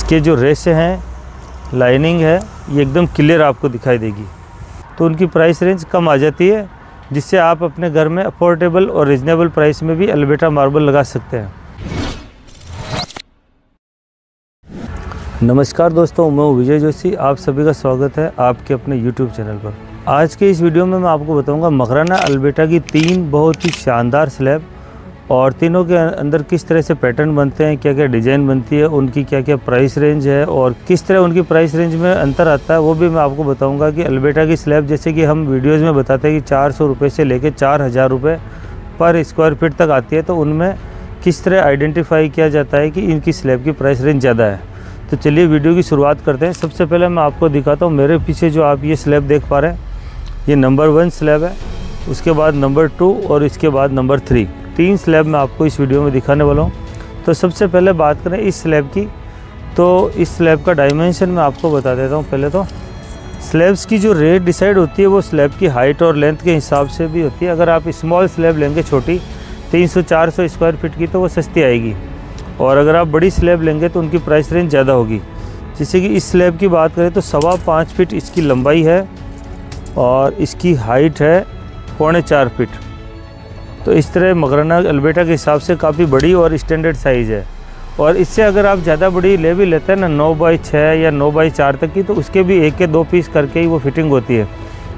इसके जो रेसे हैं, लाइनिंग है, ये एकदम क्लियर आपको दिखाई देगी। तो उनकी प्राइस रेंज कम आ जाती है, जिससे आप अपने घर में अफोर्डेबल और रिजनेबल प्राइस में भी अल्बर्टा मार्बल लगा सकते हैं। नमस्कार दोस्तों, मैं विजय जोशी, आप सभी का स्वागत है आपके अपने YouTube चैनल पर। आज के इस वीडियो में मैं आपको बताऊंगा मकराना अल्बर्टा की 3 बहुत ही शानदार स्लैब और तीनों के अंदर किस तरह से पैटर्न बनते हैं, क्या क्या डिज़ाइन बनती है, उनकी क्या क्या प्राइस रेंज है और किस तरह उनकी प्राइस रेंज में अंतर आता है, वो भी मैं आपको बताऊंगा। कि अल्बर्टा की स्लैब जैसे कि हम वीडियोज़ में बताते हैं कि 400 रुपये से लेकर 4000 रुपये पर स्क्वायर फीट तक आती है, तो उनमें किस तरह आइडेंटिफाई किया जाता है कि इनकी स्लैब की प्राइस रेंज ज़्यादा है। तो चलिए वीडियो की शुरुआत करते हैं। सबसे पहले मैं आपको दिखाता हूँ, मेरे पीछे जो आप ये स्लैब देख पा रहे हैं, ये नंबर 1 स्लैब है, उसके बाद नंबर 2 और इसके बाद नंबर 3। 3 स्लैब मैं आपको इस वीडियो में दिखाने वाला हूँ। तो सबसे पहले बात करें इस स्लैब की, तो इस स्लैब का डायमेंशन मैं आपको बता देता हूँ। पहले तो स्लैब्स की जो रेट डिसाइड होती है वो स्लैब की हाइट और लेंथ के हिसाब से भी होती है। अगर आप स्मॉल स्लैब लेंगे, छोटी 300-400 स्क्वायर फीट की, तो वो सस्ती आएगी, और अगर आप बड़ी स्लैब लेंगे तो उनकी प्राइस रेंज ज़्यादा होगी। जैसे कि इस स्लैब की बात करें तो 5.25 फीट इसकी लंबाई है और इसकी हाइट है 3.25 फीट। तो इस तरह मकराना अल्बर्टा के हिसाब से काफ़ी बड़ी और स्टैंडर्ड साइज़ है। और इससे अगर आप ज़्यादा बड़ी ले भी लेते हैं ना, 9x6 या 9x4 तक की, तो उसके भी 1 के 2 पीस करके ही वो फिटिंग होती है,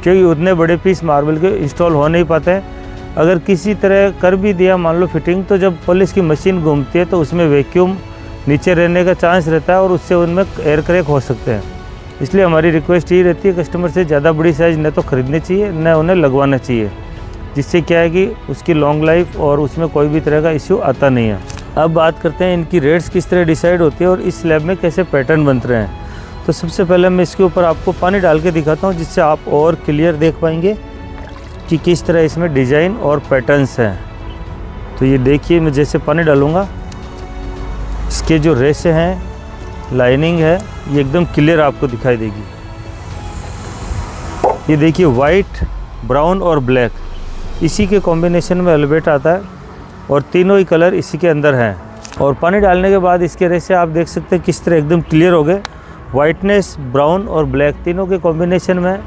क्योंकि उतने बड़े पीस मार्बल के इंस्टॉल हो नहीं पाते हैं। अगर किसी तरह कर भी दिया मान लो फिटिंग, तो जब पॉलिश की मशीन घूमती है तो उसमें वैक्यूम नीचे रहने का चांस रहता है और उससे उनमें एयर क्रैक हो सकते हैं। इसलिए हमारी रिक्वेस्ट ये रहती है कस्टमर से, ज़्यादा बड़ी साइज़ न तो ख़रीदनी चाहिए न उन्हें लगवाना चाहिए, जिससे क्या है कि उसकी लॉन्ग लाइफ और उसमें कोई भी तरह का इश्यू आता नहीं है। अब बात करते हैं इनकी रेट्स किस तरह डिसाइड होती है और इस स्लैब में कैसे पैटर्न बनते हैं। तो सबसे पहले मैं इसके ऊपर आपको पानी डाल के दिखाता हूँ, जिससे आप और क्लियर देख पाएंगे कि किस तरह इसमें डिज़ाइन और पैटर्न्स हैं। तो ये देखिए, मैं जैसे पानी डालूँगा, इसके जो रेसे हैं, लाइनिंग है, ये एकदम क्लियर आपको दिखाई देगी। ये देखिए, वाइट, ब्राउन और ब्लैक, इसी के कॉम्बिनेशन में अल्बर्टा आता है और तीनों ही कलर इसी के अंदर हैं। और पानी डालने के बाद इसके रेसे आप देख सकते हैं किस तरह एकदम क्लियर हो गए, वाइटनेस, ब्राउन और ब्लैक तीनों के कॉम्बिनेशन में।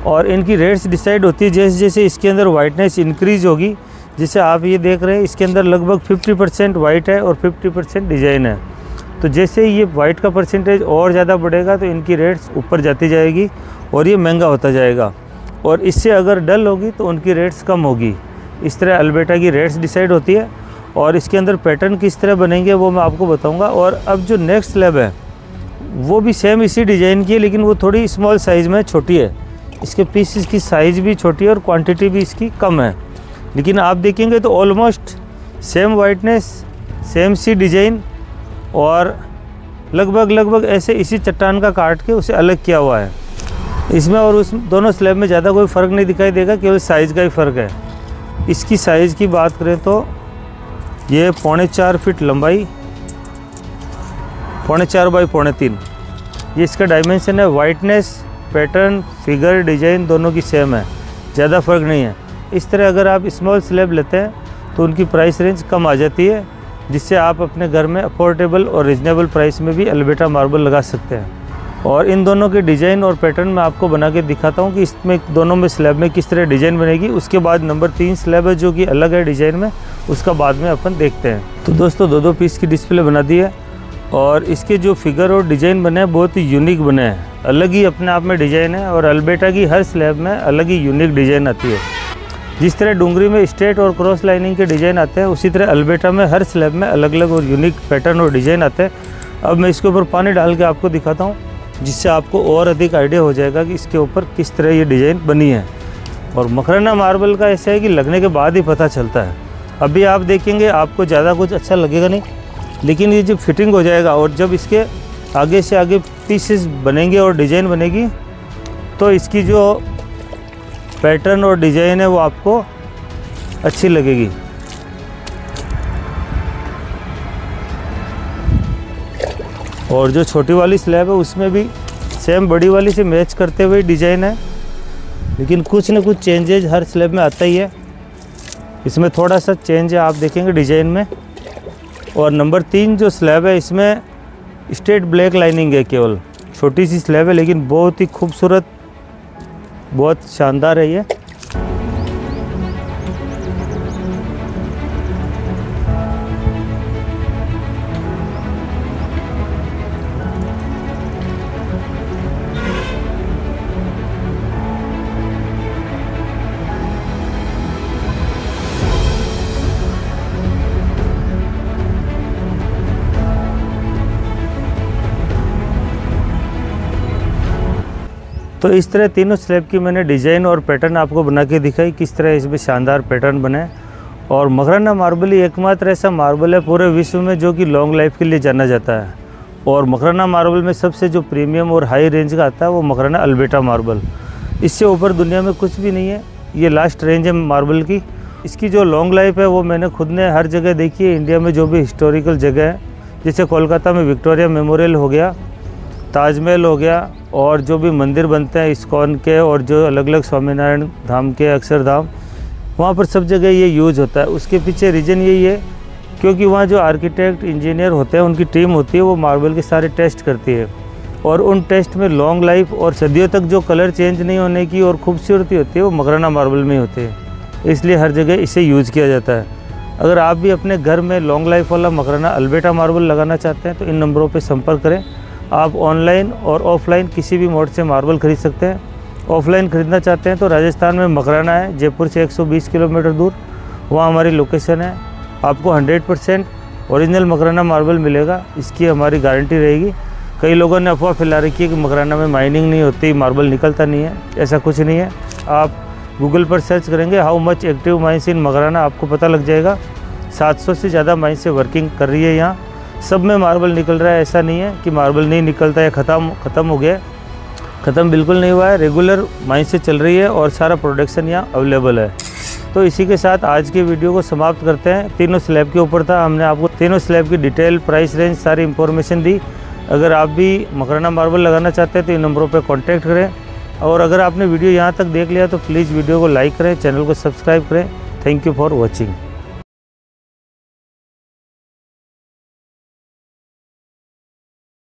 और इनकी रेट्स डिसाइड होती है जैसे जैसे इसके अंदर वाइटनेस इंक्रीज होगी। जैसे आप ये देख रहे हैं, इसके अंदर लगभग 50% वाइट है और 50% डिज़ाइन है। तो जैसे ये वाइट का परसेंटेज और ज़्यादा बढ़ेगा तो इनकी रेट्स ऊपर जाती जाएगी और ये महंगा होता जाएगा, और इससे अगर डल होगी तो उनकी रेट्स कम होगी। इस तरह अल्बर्टा की रेट्स डिसाइड होती है। और इसके अंदर पैटर्न किस तरह बनेंगे वो मैं आपको बताऊँगा। और अब जो नेक्स्ट स्लैब है वो भी सेम इसी डिज़ाइन की है, लेकिन वो थोड़ी स्मॉल साइज़ में छोटी है। इसके पीसेस की साइज़ भी छोटी है और क्वांटिटी भी इसकी कम है, लेकिन आप देखेंगे तो ऑलमोस्ट सेम वाइटनेस, सेम सी डिज़ाइन, और लगभग ऐसे इसी चट्टान का काट के उसे अलग किया हुआ है। इसमें और उस दोनों स्लैब में ज़्यादा कोई फ़र्क नहीं दिखाई देगा, केवल साइज़ का ही फ़र्क है। इसकी साइज़ की बात करें तो ये 3.25 फीट लंबाई, 3.25 बाई 3.25, ये इसका डायमेंशन है। वाइटनेस, पैटर्न, फिगर, डिज़ाइन दोनों की सेम है, ज़्यादा फ़र्क नहीं है। इस तरह अगर आप स्मॉल स्लैब लेते हैं तो उनकी प्राइस रेंज कम आ जाती है, जिससे आप अपने घर में अफोर्डेबल और रिजनेबल प्राइस में भी अल्बर्टा मार्बल लगा सकते हैं। और इन दोनों के डिज़ाइन और पैटर्न मैं आपको बना के दिखाता हूँ कि इसमें दोनों में स्लैब में किस तरह डिज़ाइन बनेगी। उसके बाद नंबर 3 स्लैब है जो कि अलग है डिज़ाइन में, उसका बाद में अपन देखते हैं। तो दोस्तों 2-2 पीस की डिस्प्ले बना दी है और इसके जो फिगर और डिज़ाइन बने हैं बहुत ही यूनिक बने हैं, अलग ही अपने आप में डिज़ाइन है। और अल्बर्टा की हर स्लैब में अलग ही यूनिक डिज़ाइन आती है। जिस तरह डूंगरी में स्ट्रेट और क्रॉस लाइनिंग के डिज़ाइन आते हैं, उसी तरह अल्बर्टा में हर स्लैब में अलग अलग और यूनिक पैटर्न और डिज़ाइन आते हैं। अब मैं इसके ऊपर पानी डाल के आपको दिखाता हूँ, जिससे आपको और अधिक आइडिया हो जाएगा कि इसके ऊपर किस तरह ये डिज़ाइन बनी है। और मकराना मार्बल का ऐसा है कि लगने के बाद ही पता चलता है। अभी आप देखेंगे आपको ज़्यादा कुछ अच्छा लगेगा नहीं, लेकिन ये जब फिटिंग हो जाएगा और जब इसके आगे से आगे पीसेस बनेंगे और डिज़ाइन बनेगी, तो इसकी जो पैटर्न और डिज़ाइन है वो आपको अच्छी लगेगी। और जो छोटी वाली स्लैब है उसमें भी सेम बड़ी वाली से मैच करते हुए डिज़ाइन है, लेकिन कुछ न कुछ चेंजेज हर स्लैब में आता ही है। इसमें थोड़ा सा चेंज है, आप देखेंगे डिज़ाइन में। और नंबर 3 जो स्लैब है इसमें स्ट्रेट ब्लैक लाइनिंग है, केवल छोटी सी स्लैब है लेकिन बहुत ही खूबसूरत, बहुत शानदार है ये। तो इस तरह तीनों स्लैब की मैंने डिज़ाइन और पैटर्न आपको बना के दिखाई, किस तरह इसमें शानदार पैटर्न बने। और मकराना मार्बल ही एकमात्र ऐसा मार्बल है पूरे विश्व में जो कि लॉन्ग लाइफ के लिए जाना जाता है। और मकराना मार्बल में सबसे जो प्रीमियम और हाई रेंज का आता है वो मकराना अल्बेटा मार्बल। इससे ऊपर दुनिया में कुछ भी नहीं है, ये लास्ट रेंज है मार्बल की। इसकी जो लॉन्ग लाइफ है वो मैंने खुद ने हर जगह देखी है। इंडिया में जो भी हिस्टोरिकल जगह है, जैसे कोलकाता में विक्टोरिया मेमोरियल हो गया, ताजमहल हो गया, और जो भी मंदिर बनते हैं इस्कॉन के और जो अलग अलग स्वामीनारायण धाम के, अक्षरधाम, वहाँ पर सब जगह ये यूज़ होता है। उसके पीछे रीज़न यही है क्योंकि वहाँ जो आर्किटेक्ट इंजीनियर होते हैं उनकी टीम होती है, वो मार्बल के सारे टेस्ट करती है और उन टेस्ट में लॉन्ग लाइफ और सदियों तक जो कलर चेंज नहीं होने की और खूबसूरती होती है वो मकराना मार्बल में होती है, इसलिए हर जगह इसे यूज़ किया जाता है। अगर आप भी अपने घर में लॉन्ग लाइफ वाला मकराना अल्बेटा मार्बल लगाना चाहते हैं तो इन नंबरों पर संपर्क करें। आप ऑनलाइन और ऑफ़लाइन किसी भी मोड से मार्बल ख़रीद सकते हैं। ऑफ़लाइन ख़रीदना चाहते हैं तो राजस्थान में मकराना है, जयपुर से 120 किलोमीटर दूर, वहाँ हमारी लोकेशन है। आपको 100% ओरिजिनल मकराना मार्बल मिलेगा, इसकी हमारी गारंटी रहेगी। कई लोगों ने अफवाह फैला रखी है कि मकराना में माइनिंग नहीं होती, मार्बल निकलता नहीं है, ऐसा कुछ नहीं है। आप गूगल पर सर्च करेंगे हाउ मच एक्टिव माइंस इन मकराना, आपको पता लग जाएगा। 700 से ज़्यादा माइंस से वर्किंग कर रही है यहाँ, सब में मार्बल निकल रहा है। ऐसा नहीं है कि मार्बल नहीं निकलता है, ख़त्म हो गया, ख़त्म बिल्कुल नहीं हुआ है। रेगुलर माइन से चल रही है और सारा प्रोडक्शन यहाँ अवेलेबल है। तो इसी के साथ आज के वीडियो को समाप्त करते हैं। तीनों स्लैब के ऊपर था, हमने आपको तीनों स्लैब की डिटेल, प्राइस रेंज, सारी इंफॉर्मेशन दी। अगर आप भी मकराना मार्बल लगाना चाहते हैं तो इन नंबरों पर कॉन्टैक्ट करें। और अगर आपने वीडियो यहाँ तक देख लिया तो प्लीज़ वीडियो को लाइक करें, चैनल को सब्सक्राइब करें। Thank you for watching.